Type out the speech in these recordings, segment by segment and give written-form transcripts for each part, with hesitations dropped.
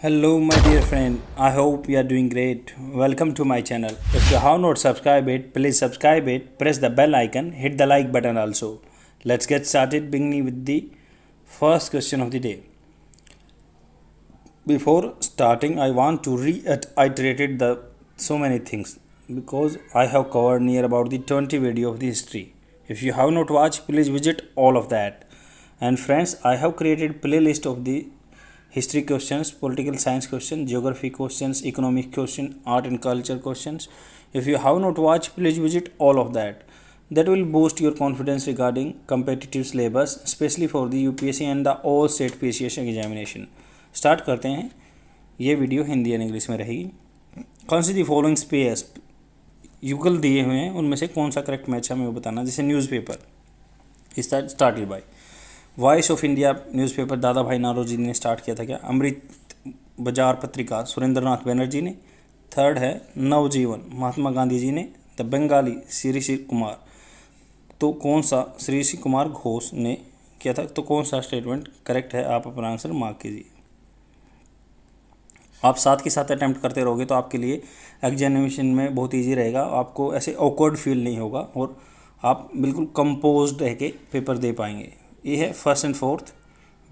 Hello, my dear friend. I hope you are doing great. Welcome to my channel. If you have not subscribed it, please subscribe it. Press the bell icon. Hit the like button also. Let's get started. Beginning with the first question of the day. Before starting, I want to reiterate the so many things because I have covered near about the 20 video of the history. If you have not watched, please visit all of that. And friends, I have created playlist of the history questions, political science questions, geography questions, economic questions, art and culture questions. If you have not watched, please visit all of that. That will boost your confidence regarding competitive syllabus, especially for the UPSC and the all state PCS examination. Start करते हैं. ये video Hindi and English में रहेगी. कौन सी the following space युगल दिए हुए हैं उनमें से कौन सा करेक्ट मैच है हमें वो बताना. जैसे newspaper started by voice of India newspaper दादा भाई नारोजी ने स्टार्ट किया था क्या. अमृत बाजार पत्रिका सुरेंद्र नाथ बनर्जी ने. थर्ड है नवजीवन महात्मा गांधी जी ने. द बंगाली श्री श्री कुमार. तो कौन सा श्री श्री कुमार घोष ने किया था. तो कौन सा स्टेटमेंट करेक्ट है आप अपना आंसर मार्क कीजिए. आप साथ के साथ अटैम्प्ट करते रहोगे तो आपके लिए एग्जामिनेशन में बहुत इजी रहेगा. आपको ऐसे ऑकवर्ड फील नहीं होगा और आप बिल्कुल कंपोज्ड रह के पेपर दे पाएंगे. ए है फर्स्ट एंड फोर्थ,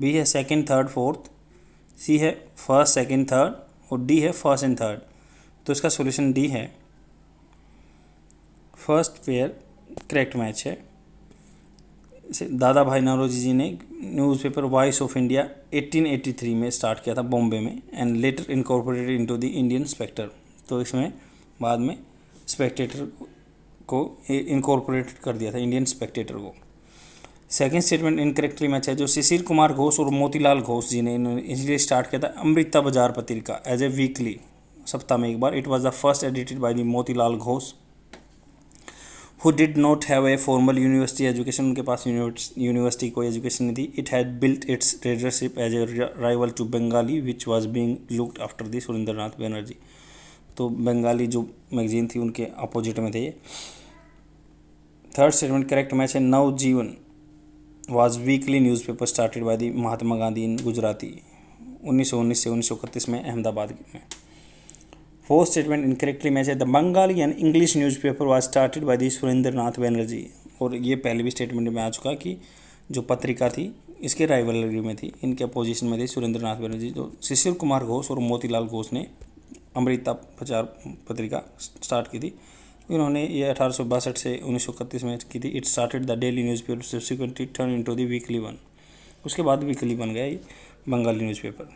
बी है सेकंड थर्ड फोर्थ, सी है फर्स्ट सेकंड थर्ड और डी है फर्स्ट एंड थर्ड. तो इसका सॉल्यूशन डी है. फर्स्ट पेयर करेक्ट मैच है. दादा भाई नौरोजी जी ने न्यूज़पेपर वॉइस ऑफ इंडिया 1883 में स्टार्ट किया था बॉम्बे में and later incorporated into the Indian spectre. तो इसमें बाद में स्पेक्टेटर को इनकॉर्पोरेट कर दिया था इंडियन स्पेक्टेटर को. सेकंड स्टेटमेंट इनकरेक्टली मैच है. जो शिशिर कुमार घोष और मोतीलाल घोष जी ने इसलिए स्टार्ट किया था अमृता बाजार पत्रिका एज ए वीकली सप्ताह में एक बार. It was the first edited by the Motilal Ghosh who did not have a formal university education. उनके पास यूनिवर्सिटी कोई एजुकेशन नहीं थी. It had built its readership as a rival to Bengali which was being looked after the Surendranath Banerjee. तो बंगाली जो magazine थी उनके opposite में थे. थर्ड स्टेटमेंट करेक्ट मैच है. नवजीवन was weekly newspaper started by the Mahatma Gandhi इन गुजराती 1919 से 1931 में अहमदाबाद में. फोर्थ स्टेटमेंट इनकरेक्टली मैच है. The Bengali and English newspaper was started by the Surendra Nath Banerjee. और ये पहले भी स्टेटमेंट में आ चुका कि जो पत्रिका थी इसके राइवलरी में थी, इनके अपोजिशन में थे सुरेंद्र नाथ बनर्जी. तो शिशिर कुमार घोष और मोतीलाल घोष ने अमृता बाजार पत्रिका स्टार्ट की थी. इन्होंने ये 1862 से 1931 में की थी. It started the daily newspaper subsequently turn into the weekly one. उसके बाद वीकली बन गया ये बंगाली न्यूज़पेपर.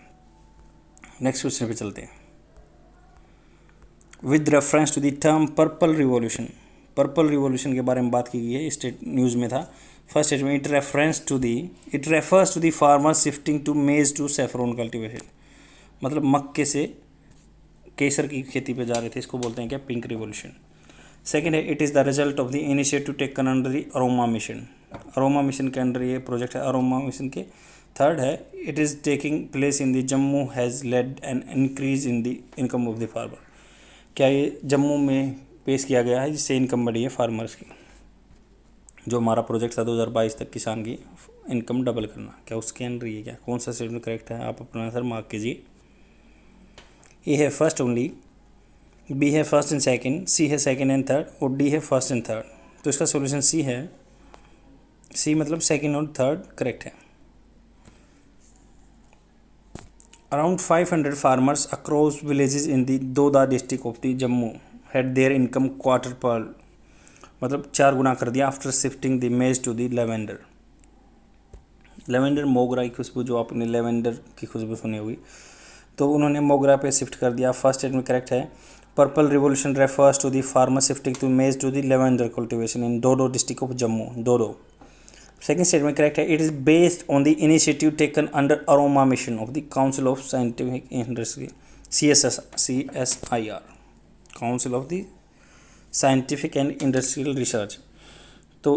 नेक्स्ट क्वेश्चन पे चलते हैं. With reference to the term purple revolution. Purple revolution के बारे में बात की गई है. स्टेट न्यूज़ में था. First statement it refers to the farmers shifting to maize to saffron cultivation. मतलब मक्के से केसर की खेती पे जा रहे थे. इसको बोलते हैं क्या पिंक रिवॉल्यूशन. सेकेंड है it is the result of the initiative taken under the aroma mission. Aroma mission के अंडर ये प्रोजेक्ट है अरोमा मिशन के. थर्ड है it is taking place in the Jammu has led an increase in the income of the farmer. क्या ये जम्मू में पेश किया गया है जिससे इनकम बढ़ी है फार्मर्स की. जो हमारा प्रोजेक्ट था 2022 तक किसान की इनकम डबल करना, क्या उसके अंदर ये क्या कौन सा स्टेटमेंट करेक्ट है आप अपना आंसर मार्क कीजिए. ए है फर्स्ट ओनली, बी है फर्स्ट एंड सेकंड, सी है सेकंड एंड थर्ड और डी है फर्स्ट एंड थर्ड. तो इसका सॉल्यूशन सी है. सी मतलब सेकंड और थर्ड करेक्ट है. Around 500 farmers across villages in the Doda district of the Jammu had their income quadrupled. मतलब 4 गुना कर दिया आफ्टर शिफ्टिंग द मेज टू द लेवेंडर. लेवेंडर मोगरा की खुशबू, जो आपने लेवेंडर की खुशबू सुनी होगी, तो उन्होंने मोगरा पे शिफ्ट कर दिया. फर्स्ट स्टेटमेंट करेक्ट है. Purple revolution refers to the farmer shifting to maize to the lavender cultivation in Doda district of Jammu. Doda. Second statement correct है. It is based on the initiative taken under Aroma Mission of the Council of Scientific Industry CSIR. Council of the Scientific and Industrial Research. तो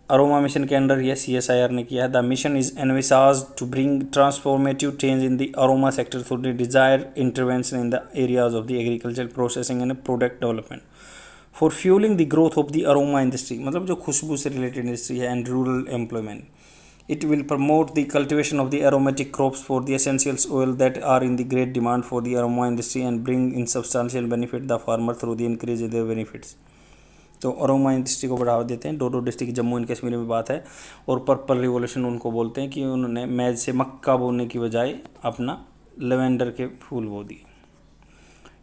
aroma mission के under ये CSIR ने किया है. The mission is envisaged to bring transformative change in the aroma sector through the desired intervention in the areas of the agricultural processing and product development. For fuelling the growth of the aroma industry. मतलब जो खुशबू से related industry है and rural employment. It will promote the cultivation of the aromatic crops for the essential oil that are in the great demand for the aroma industry and bring in substantial benefit the farmer through the increase in their benefits. तो aroma industry को बढ़ावा देते हैं। डोडो district Jammu and Kashmir में बात है। और purple revolution उनको बोलते हैं कि उन्होंने मैज से मक्का बोने की बजाय अपना लेवेंडर के फूल बो दिए।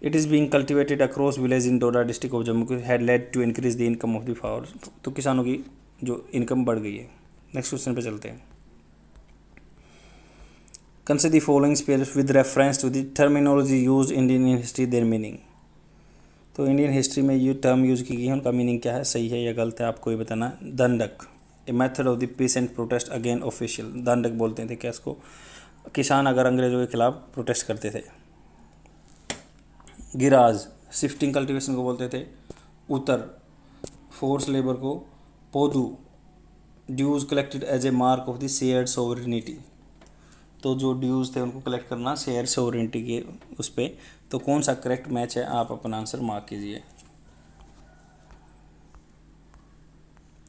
It is being cultivated across village in Doda district of Jammu had led to increase the income of the farmers. तो किसानों की जो इनकम बढ़ गई है। नेक्स्ट क्वेश्चन पे चलते हैं। Consider the following spares with reference to the terminology used in Indian history their meaning. तो इंडियन हिस्ट्री में ये टर्म यूज़ की गई है, उनका मीनिंग क्या है, सही है या गलत है, आपको ये बताना। दंडक, a method of the pheasant protest again official. दंडक बोलते थे क्या इसको, किसान अगर अंग्रेजों के खिलाफ प्रोटेस्ट करते थे। गिराज, शिफ्टिंग कल्टीवेशन को बोलते थे। उतर, फोर्स लेबर को। Podu, dues collected as a mark of the shared sovereignty. तो जो ड्यूज थे उनको कलेक्ट करना शेयर सोवरेनिटी के उस पर। तो कौन सा करेक्ट मैच है, आप अपना आंसर मार्क कीजिए।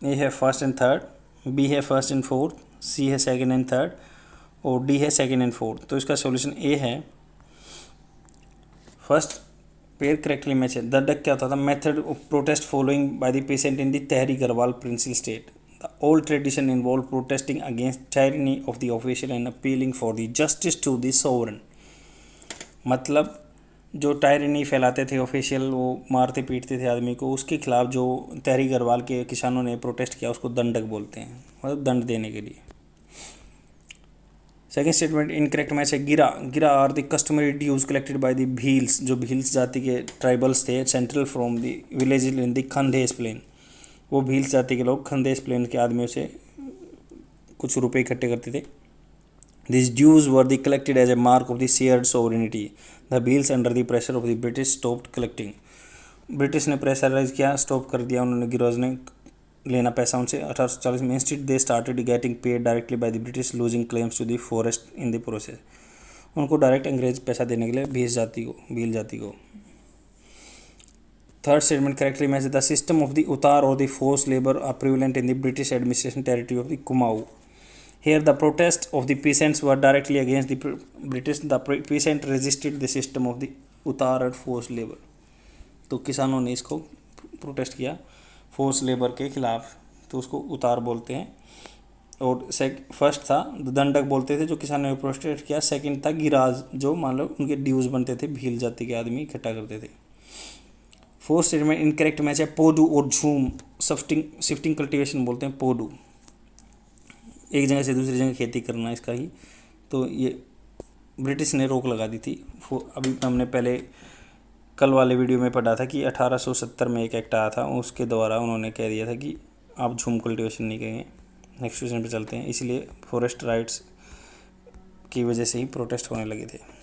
ए है फर्स्ट एंड थर्ड, बी है फर्स्ट एंड फोर्थ, सी है सेकंड एंड थर्ड और डी है सेकंड एंड फोर्थ। तो इसका सॉल्यूशन ए है फर्स्ट पेयर करेक्टली मैच है। दंडक क्या होता था, method of protest following by the peasant in the Tehri Garhwal principal state. The old tradition involved protesting against tyranny of the official and appealing for the justice to the sovereign। मतलब जो tyranny फैलाते थे official, वो मारते पीटते थे आदमी को, उसके खिलाफ जो तहरी गढ़वाल के किसानों ने प्रोटेस्ट किया उसको दंडक बोलते हैं, मतलब दंड देने के लिए। सेकेंड स्टेटमेंट इनकरेक्ट मैच है। Gira, Gira are the customary dues collected by the Bhils. जो भील्स जाति के ट्राइबल्स थे central from the village in the Khandesh plain. वो भील्स जाति के लोग खंदेश प्लेन के आदमियों से कुछ रुपए इकट्ठे करते थे। This dues were the collected as a mark of the shared sovereignty. The Bhils under the pressure of the British stopped collecting. British ने प्रेशराइज किया, स्टॉप कर दिया उन्होंने, गिरोज ने लेना पैसा उनसे। 1840 में institute they started getting paid directly by the British losing claims to the forest in the process. उनको डायरेक्ट अंग्रेज पैसा देने के लिए भील जाति को। Third statement correctly match the system of the उतार और the force labour are prevalent in the British administration territory of the Kumaon. Here the protest of the peasants were directly against the British. The peasant resisted the system of the उतार और force labour. तो किसानों ने इसको protest किया force labour के खिलाफ, तो उसको उतार बोलते हैं। और फर्स्ट था दंडक बोलते थे जो किसानों ने प्रोटेस्ट किया। सेकंड था गिराज, जो मान लो उनके ड्यूज बनते थे, भील जाति के आदमी इकट्ठा करते थे। फोर्थ स्टेटमेंट इनकरेक्ट मैच है। पोडू और झूम, शिफ्टिंग कल्टीवेशन बोलते हैं पोडू, एक जगह से दूसरी जगह खेती करना इसका ही। तो ये ब्रिटिश ने रोक लगा दी थी। अभी हमने पहले कल वाले वीडियो में पढ़ा था कि 1870 में एक एक्ट आया था, उसके द्वारा उन्होंने कह दिया था कि आप झूम कल्टीवेशन नहीं करेंगे। नेक्स्ट क्वेश्चन पे चलते हैं। इसलिए फॉरेस्ट राइट्स की वजह से ही प्रोटेस्ट होने लगे थे।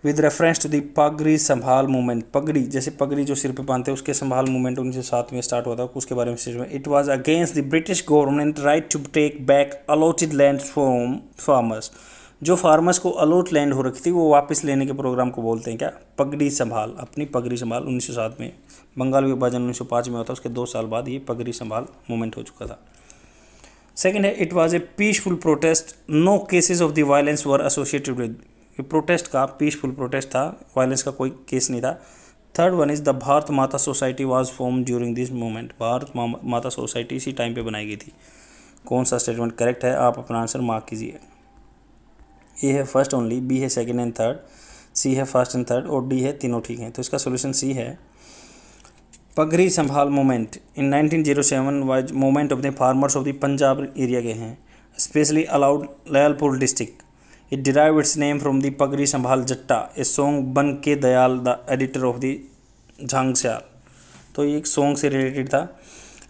With reference to the Pagri Sambhal movement. पगड़ी जैसे पगड़ी जो सिर पे बांधते हैं, उसके संभाल मूवमेंट 1907 में स्टार्ट हुआ था, उसके बारे में it was against the British government right to take back allotted land from farmers. जो फार्मर्स को अलॉट लैंड हो रखी थी वो वापस लेने के प्रोग्राम को बोलते हैं क्या, पगड़ी संभाल। अपनी पगड़ी संभाल 1907 में, बंगाल विभाजन 1905 में होता, उसके 2 साल बाद ये पगड़ी संभाल मूवमेंट हो चुका था। सेकेंड है it was a peaceful protest, no cases of the violence were associated with. Protest का पीसफुल प्रोटेस्ट था, वायलेंस का कोई केस नहीं था। Third one is the Bharat Mata society was form during this movement. Bharat Mata society इसी टाइम पे बनाई गई थी। कौन सा स्टेटमेंट करेक्ट है, आप अपना आंसर मार्क कीजिए। ए है फर्स्ट ओनली, बी है सेकंड एंड थर्ड, सी है फर्स्ट एंड थर्ड और डी है तीनों ठीक हैं। तो इसका सोल्यूशन सी है। Pagri Sambhal movement in 1907 was movement of the farmers of the Punjab area के हैं, specially allowed Lyallpur district. It derive its name from the Pagri Sambhal Jatta, a song Banke Dayal the editor of the Jhang Syal. तो ये एक सॉन्ग से रिलेटेड था।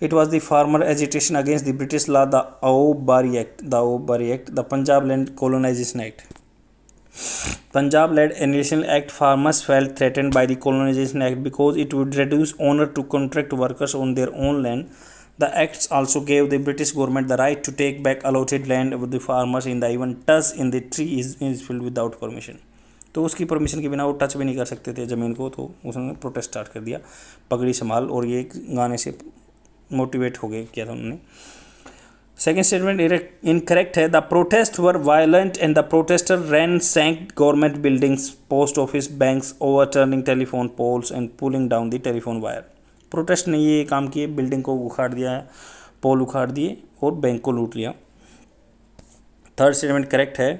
It was the farmer agitation against the British law the आओब Bari act, the Punjab land colonisation act. Punjab land alienation act farmers felt threatened by the colonisation act because it would reduce owner to contract workers on their own land. The acts also gave the British government the right to take back allotted land with the farmers in the even touch in the tree is filled without permission। तो उसकी permission के बिना वो touch भी नहीं कर सकते थे ज़मीन को, तो उसने प्रोटेस्ट स्टार्ट कर दिया पगड़ी संभाल, और ये गाने से मोटिवेट हो गए किया था उन्होंने। सेकेंड स्टेटमेंट इनकरेक्ट है। The protest were violent and the protester ransacked government buildings, post office, banks, overturning telephone poles and pulling down the telephone wire. Protest ने ये काम किए, बिल्डिंग को उखाड़ दिया है, पोल उखाड़ दिए और बैंक को लूट लिया। थर्ड स्टेटमेंट करेक्ट है।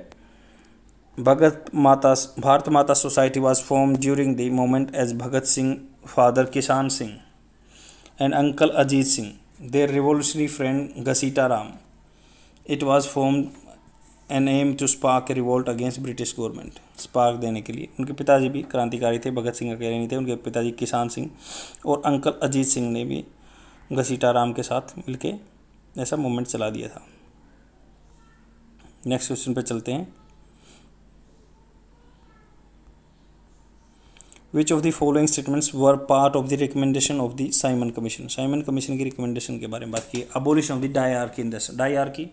Bharat Mata society was form during the moment as Bhagat Singh, father Kishan Singh and uncle Ajit Singh, their revolutionary friend Gasita Ram. It was formed an aim to spark a revolt against British government. Spark देने के लिए। उनके पिताजी भी क्रांतिकारी थे, भगत सिंह अकेले नहीं थे, उनके पिताजी किसान सिंह और अंकल अजीत सिंह ने भी घसीटा राम के साथ मिलके ऐसा मूवमेंट चला दिया था। नेक्स्ट क्वेश्चन पे चलते हैं। Which of the following statements were part of the recommendation of the Simon Commission? Simon commission की रिकमेंडेशन के बारे में बात की। Abolition of the dyarchy in the, dyarchy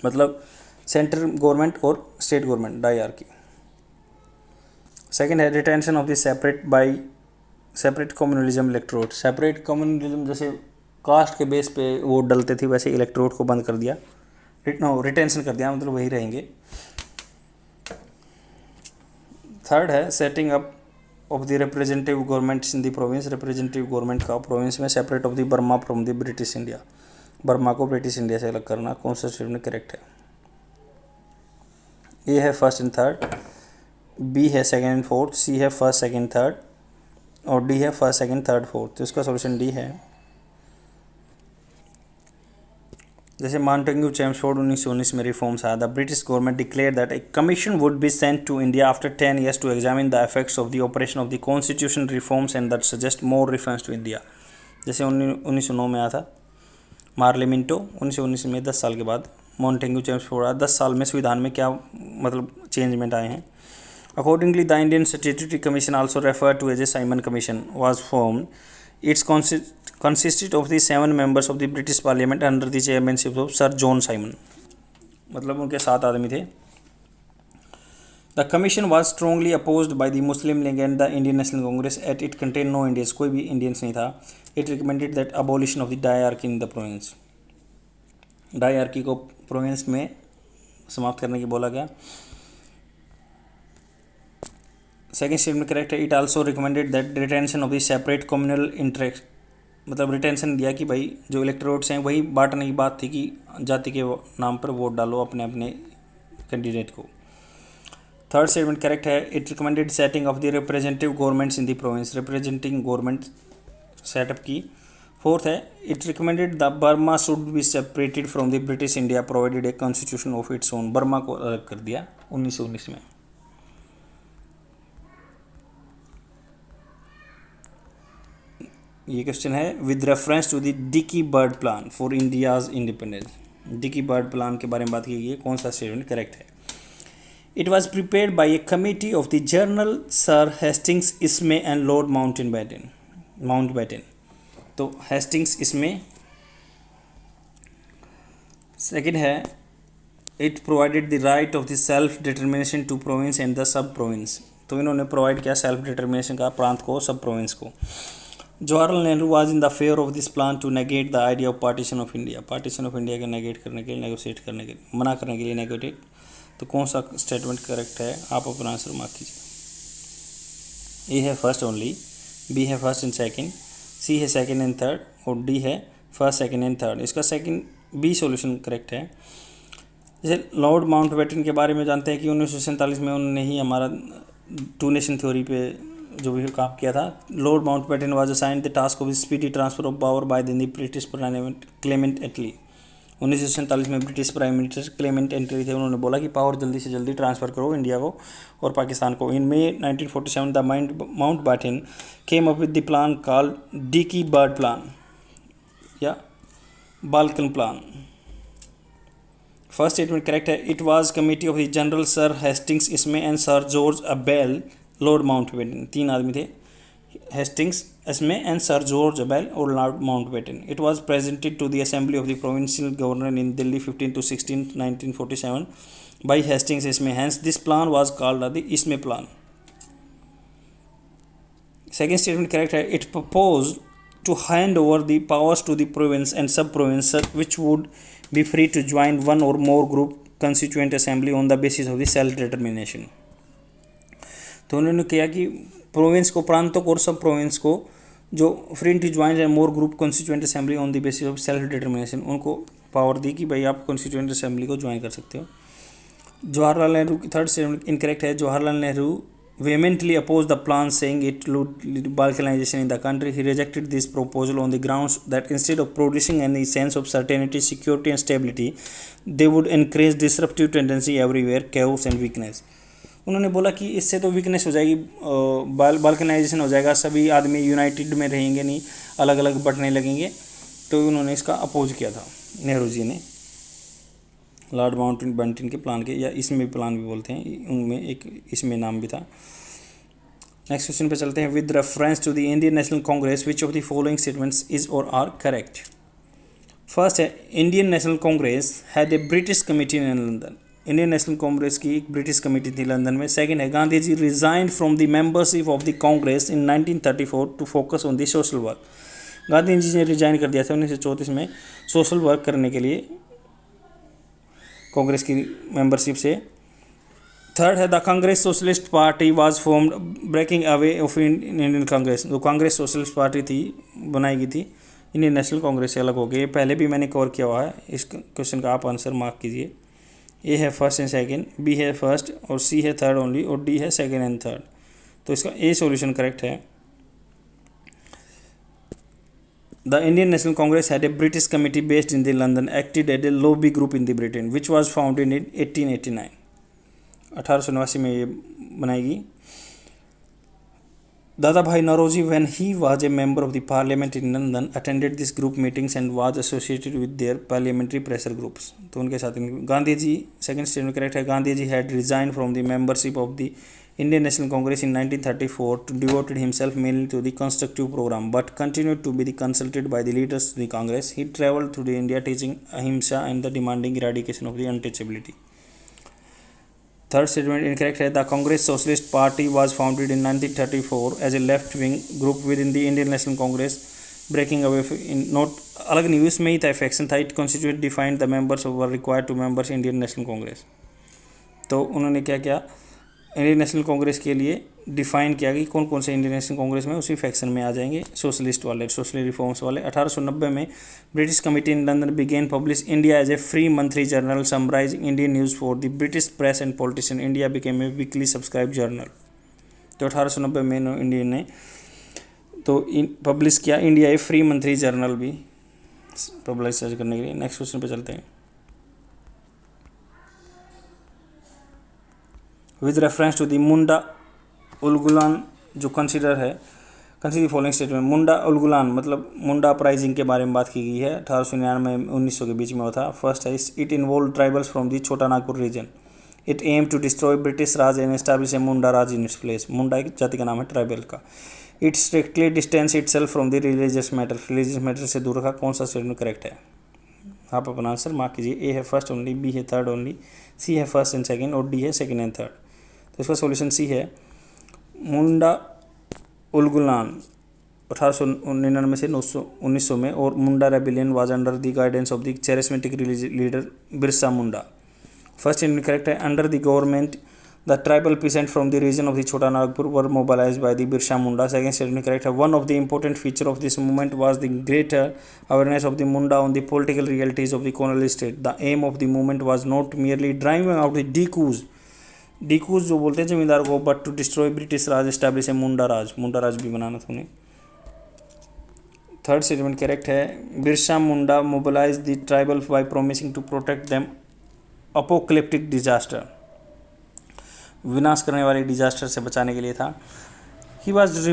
मतलब सेंट्रल गवर्नमेंट और स्टेट गवर्नमेंट, डायआर्की। सेकंड है retention of the separate communalism electrode. Separate communalism जैसे कास्ट के बेस पे वोट डलते थे, वैसे इलेक्ट्रोड को बंद कर दिया, रिटेंशन कर दिया, मतलब वही रहेंगे। थर्ड है setting up of the representative governments in the province. Representative government का प्रोविंस में separate of the Burma from the British India. Burma को ब्रिटिश इंडिया से अलग करना। कौन सा स्टेटमेंट करेक्ट है? ए है फर्स्ट एंड थर्ड, बी है सेकेंड एंड फोर्थ, सी है फर्स्ट सेकेंड थर्ड और डी है फर्स्ट सेकेंड थर्ड फोर्थ। तो इसका सॉल्यूशन डी है। जैसे मॉन्टेग्यू चेम्सफोर्ड 1919 में रिफॉर्म्स आया। The British government declare that a commission would be sent to India after 10 years to examine the effects of the operation of the constitution reforms and that suggest more reference to India. जैसे 1909 में आया था मार्लिमिंटो, 1919 में 10 साल के बाद Montagu Chelmsford आया। 10 साल में संविधान में क्या मतलब चेंजमेंट आए हैं। Accordingly the Indian statutory commission also refer to as a Simon commission was formed. It's consisted of the 7 members of the British Parliament under the chairmanship of Sir John Simon. मतलब उनके 7 आदमी थे। The commission was strongly opposed by the Muslim League and the Indian National Congress as it contained no Indians, कोई भी Indians नहीं था। It recommended that abolition of the diarchy in the province. Diarchy को province में समाप्त करने की बोला गया। सेकेंड स्टेटमेंट करेक्ट है। It also recommended that retention of the separate communal interest, मतलब रिटेंशन दिया कि भाई जो इलेक्टोरेट्स हैं वही बांटने की बात थी कि जाति के नाम पर वोट डालो अपने अपने कैंडिडेट को। थर्ड स्टेटमेंट करेक्ट है। It recommended setting of the representative governments in the province, representing government setup की। फोर्थ है it recommended the Burma should be separated from the British India provided a constitution of its own. Burma को अलग कर दिया 1919 में। ये question है with reference to the Dickie Bird plan for India's independence. Dickie Bird plan के बारे में बात की गई है। कौन सा स्टेटमेंट करेक्ट है? It was prepared by a committee of the general sir Hastings Ismay and Lord Mountbatten. तो हेस्टिंग्स इसमें। सेकेंड है it provided the right of the self determination to province and the sub province. तो इन्होंने provide किया self determination का प्रांत को, sub province को। Jawaharlal Nehru was in the favour of this plan to negate the idea of partition of India. Partition of India के negate करने के लिए, नेगोशिएट करने के लिए, मना करने के लिए नेगेटिव। तो कौन सा स्टेटमेंट करेक्ट है? आप अपना आंसर मार्क कीजिए। ए है फर्स्ट ओनली, बी है फर्स्ट एंड सेकंड, सी है सेकंड एंड थर्ड और डी है फर्स्ट सेकंड एंड थर्ड। इसका सेकंड बी सॉल्यूशन करेक्ट है। जैसे लॉर्ड माउंटबेटन के बारे में जानते हैं कि 1947 में उन्होंने ही हमारा 2 नेशन थ्योरी पे जो भी काम किया था। Lord Mountbatten was assigned the task of speedy transfer of power by the British parliament Clement Attlee. 1947 में British prime minister Clement Attlee थे। उन्होंने बोला कि पावर जल्दी से जल्दी ट्रांसफ़र करो इंडिया को और पाकिस्तान को। In May 1947 the Mountbatten came up with the plan called Dickie Bird plan या Balkan plan. First statement correct है। It was committee of the general sir Hastings Ismay and sir George Abell Lord Mountbatten. 3 आदमी थे, Hastings Ismay and sir George Abell और Lord Mountbatten. It was presented to the assembly of the provincial governor in Delhi 15 to 16 1947 by Hastings Ismay. Hence this plan was called the Ismay plan. Second statement correct है। It propose to hand over the powers to the province and sub-provinces which would be free to join one or more group constituent assembly on the basis of the self-determination। तो उन्होंने किया कि province को, प्रांतों को और सब province को जो free to join and more group constituent assembly on the basis of self determination, उनको पावर दी कि भाई आप कॉन्स्टिट्यूएंट असेंबली को ज्वाइन कर सकते हो। जवाहरलाल नेहरू की थर्ड स्टेटमेंट इनकरेक्ट है। Jawaharlal Nehru vehemently opposed the plan, saying it would lead balkanization in the country. He rejected this proposal on the grounds that instead of producing any sense of certainty, security and stability, they would encourage disruptive tendency everywhere, chaos and weakness। उन्होंने बोला कि इससे तो weakness हो जाएगी, balkanisation हो जाएगा, सभी आदमी यूनाइटेड में रहेंगे नहीं, अलग अलग बटने लगेंगे। तो उन्होंने इसका अपोज किया था नेहरू जी ने, लॉर्ड माउंटन बेंटन के प्लान के, या इसमें प्लान भी बोलते हैं, उनमें एक इसमें नाम भी था। नेक्स्ट क्वेश्चन पे चलते हैं। With reference to the Indian National Congress which of the following statements is और आर करेक्ट। फर्स्ट है, Indian National Congress had a British committee in London. Indian National Congress की एक ब्रिटिश कमेटी थी लंदन में। सेकंड है, Gandhi ji resigned from the membership of the Congress in 1934 to focus on the social work. Gandhi ji ने resign कर दिया था 1934 में सोशल वर्क करने के लिए कांग्रेस की मेंबरशिप से। थर्ड है, the Congress Socialist Party was formed breaking away off Indian Congress. जो कांग्रेस सोशलिस्ट पार्टी थी बनाई गई थी इंडियन नेशनल कांग्रेस से अलग हो गई। पहले भी मैंने कवर किया हुआ है, इस क्वेश्चन का आप आंसर मार्क कीजिए। ए है फर्स्ट एंड सेकंड, बी है फर्स्ट और सी है थर्ड ओनली और डी है सेकंड एंड थर्ड। तो इसका ए सॉल्यूशन करेक्ट है। The Indian National Congress had a British committee based in the London, acted as a lobby group in the Britain, which was founded in 1889। 1889 में ये बनाएगी। Dada Bhai Nauroji, when he was a member of the parliament in London, attended this group meetings and was associated with their parliamentary pressure groups। तो उनके साथ Gandhi ji, second statement correct है, गांधी जी had resigned from the membership of the Indian National Congress in 1934 to devoted himself mainly to the constructive program, but continued to be consulted by the leaders of the Congress. He travelled through India teaching ahimsa and the demanding eradication of the untouchability। Third statement incorrect है। The Congress Socialist Party was founded in 1934 as a left-wing group within the Indian National Congress, breaking away in not अलग नहीं, इसमें ही था faction था। It constituted defined the members who were required to members Indian National Congress। तो उन्होंने क्या किया, Indian National Congress के लिए डिफाइन किया कि कौन कौन से इंडियन नेशनल कांग्रेस में उसी फैक्शन में आ जाएंगे, सोशलिस्ट वाले, सोशल रिफॉर्म्स वाले। 1890 में British committee in London began publish India as a free monthly journal summarising Indian news for the British press and politician. India became a weekly subscribe journal. तो 1890 में Indian ने तो publish किया India a free monthly journal भी publish करने के लिए। Next question पे चलते हैं। With reference to the Munda Ulgulan, जो consider the following statement. Munda Ulgulan मतलब मुंडा अपराइजिंग के बारे में बात की गई है। 1899 1900 के बीच में हुआ था। फर्स्ट है, it involve tribals from the छोटा Nagpur region. It aim to destroy British Raj and establish a Munda Raj in its place. Munda एक जाति का नाम है ट्राइबल का। It strictly distance itself from the religious matter से दूर रखा। कौन सा स्टेटमेंट करेक्ट है? आप अपना आंसर मार्क कीजिए। ए है फर्स्ट ओनली, बी है थर्ड ओनली, सी है फर्स्ट एंड सेकंड और डी है सेकंड एंड थर्ड। तो इसका सॉल्यूशन सी है। मुंडा उलगुलान 1899 से 1900 में और Munda rebellion was under the guidance of the charismatic leader Birsa Munda. First incorrect है। Under the government the tribal peasant from the region of the छोटा Nagpur were mobilised by the Birsa Munda. Second statement correct है। One of the important feature of this movement was the greater awareness of the Munda on the political realities of the colonial state. The aim of the movement was not merely driving out the dikus जो बोलते हैं जमींदार को, but to destroy British raj, establish a Munda raj भी बनाना था उन्हें। Third statement correct है। Birsa Munda mobilise the tribal by promising to protect them apocalyptic disaster. विनाश करने वाले डिजास्टर से बचाने के लिए था। He was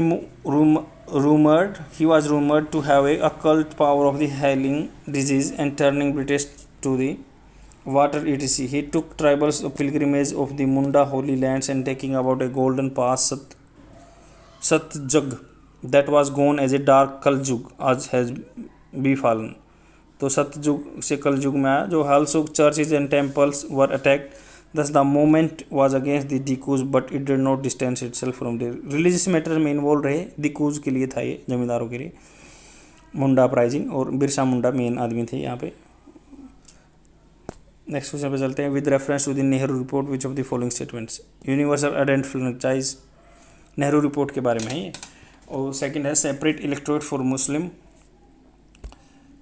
rumoured to have a occult power of the healing disease and turning British to the water etc. He took tribals pilgrimage of the Munda holy lands and taking about a golden pass Satjug that was gone as a dark Kaljug as has befallen। तो सतयुग से कलयुग में आया। जो हालसुग churches and temples were attacked, thus the movement was against the Dikus but it did not distance itself from the religious matters में involve रहे। दिकूज के लिए था ये, जमींदारों के लिए। मुंडा अपराइजिंग, और बिरसा मुंडा मेन आदमी थे यहाँ पे। नेक्स्ट क्वेश्चन पे चलते हैं। With reference to the Nehru report which of the following statements, universal adult franchise Nehru report के बारे में है ये। और सेकंड है separate electorate for Muslim.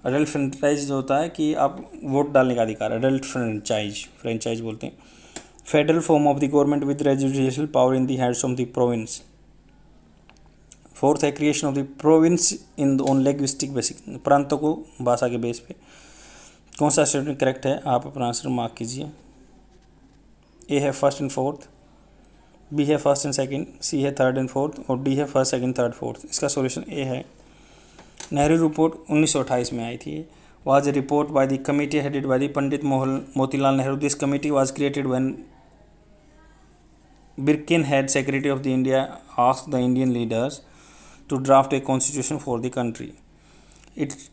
Adult franchise जो होता है कि आप वोट डालने का अधिकार, अडल्ट फ्रेंचाइज बोलते हैं। Federal form of the government with residential power in the hands of the province. Fourth है creation of the province in on linguistic basic, प्रांतों को भाषा के बेस पे। कौन सा स्टेटमेंट करेक्ट है, आप अपना आंसर मार्क कीजिए। ए है फर्स्ट एंड फोर्थ, बी है फर्स्ट एंड सेकंड, सी है थर्ड एंड फोर्थ, और डी है फर्स्ट सेकंड थर्ड फोर्थ। इसका सॉल्यूशन ए है। नेहरू रिपोर्ट 1928 में आई थी। Was a report by the committee headed by the Pandit Motilal Nehru. This committee was created when Birkenhead, Secretary of the India, asked the Indian leaders to draft a constitution for the country. Its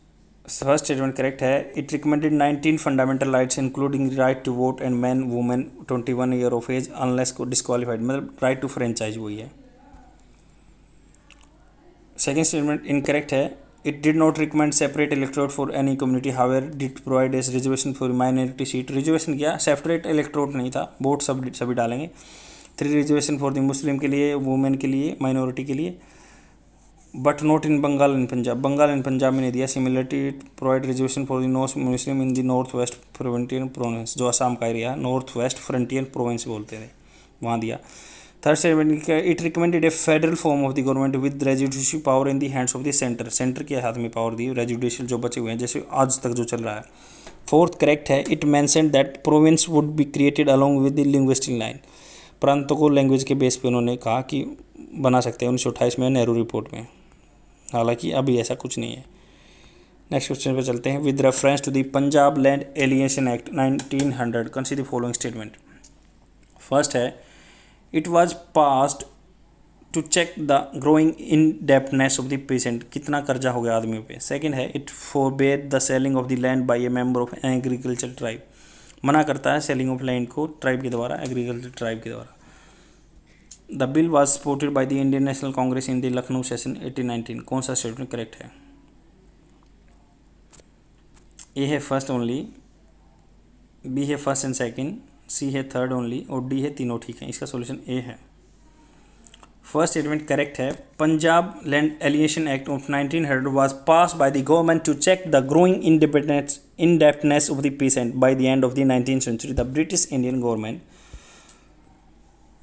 first statement correct है। It recommended 19 fundamental rights including right to vote and men, women 21 year of age unless disqualified, मतलब right to franchise वही है। Second statement incorrect है। It did not recommend separate electorate for any community, however did provide a reservation for minority seat। Reservation किया, separate electorate नहीं था, vote सभी डालेंगे। 3 reservation for the Muslim के लिए, वुमेन के लिए, माइनॉरिटी के लिए, but not in Bengal and Punjab. Bengal and Punjab में नहीं दिया। Similarity provide reservation for the north Muslim in the North West Frontier Province, जो असम का area North West Frontier Province बोलते थे, वहाँ दिया। Third statement, it recommended a federal form of the government with residential power in the hands of the centre. Centre के हाथ में power दी, residential जो बचे हुए हैं, जैसे आज तक जो चल रहा है। फोर्थ करेक्ट है। It mentioned that province would be created along with the linguistic line. प्रांतों को लैंग्वेज के बेस पे उन्होंने कहा कि बना सकते हैं 1928 में नेहरू रिपोर्ट में, हालांकि अभी ऐसा कुछ नहीं है। नेक्स्ट क्वेश्चन पे चलते हैं। With reference to the Punjab land alienation act 1900 consider the following statement. First है, it was passed to check the growing indebtedness of the peasant, कितना कर्जा हो गया आदमियों पे। सेकंड है, it forbade the selling of the land by a member of an agriculture tribe, मना करता है सेलिंग ऑफ लैंड को ट्राइब के द्वारा, एग्रीकल्चर ट्राइब के द्वारा। The bill was supported by the Indian National Congress in the Lucknow session 1819। कौन सा स्टेटमेंट करेक्ट है? ए है फर्स्ट ओनली, बी है फर्स्ट एंड सेकंड, सी है थर्ड ओनली, और डी है तीनों ठीक है। इसका सॉल्यूशन ए है। फर्स्ट स्टेटमेंट करेक्ट है। Punjab land alienation Act of 1900 was passed by the government to check the growing indebtedness of the peasant by the end of the 19th century. The British Indian government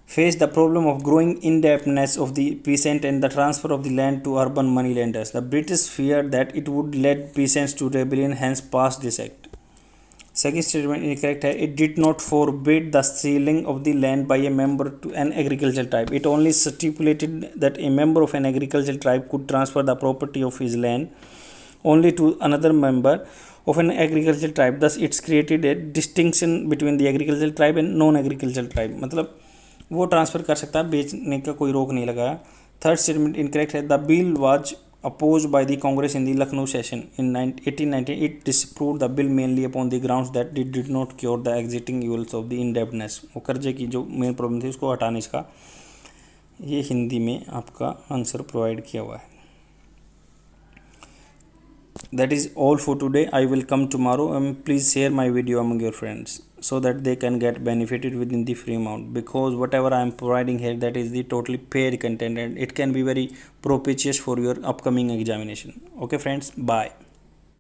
faced the problem of growing indebtedness of the peasant and the transfer of the land to urban moneylenders. The British feared that it would lead peasants to rebellion, hence passed this act. Second statement incorrect है। It did not forbid the selling of the land by a member to an agricultural tribe. It only stipulated that a member of an agricultural tribe could transfer the property of his land only to another member of an agricultural tribe. Thus it's created a distinction between the agricultural tribe and non-agricultural tribe, मतलब वो transfer कर सकता है, बेचने का कोई रोक नहीं लगाया। थर्ड स्टेटमेंट इनकरेक्ट है। The bill was opposed by the Congress in the Lucknow session in 1819. It disapproved the bill mainly upon the grounds that it did not cure the existing evils of the indebtedness. वो कर्जे की जो main problem थी उसको हटाने इसका, ये हिंदी में आपका आंसर प्रोवाइड किया हुआ है। That is all for today. I will come tomorrow, and please share my video among your friends so that they can get benefited within the free amount, because whatever I am providing here, that is the totally paid content, and it can be very propitious for your upcoming examination. Okay friends, bye.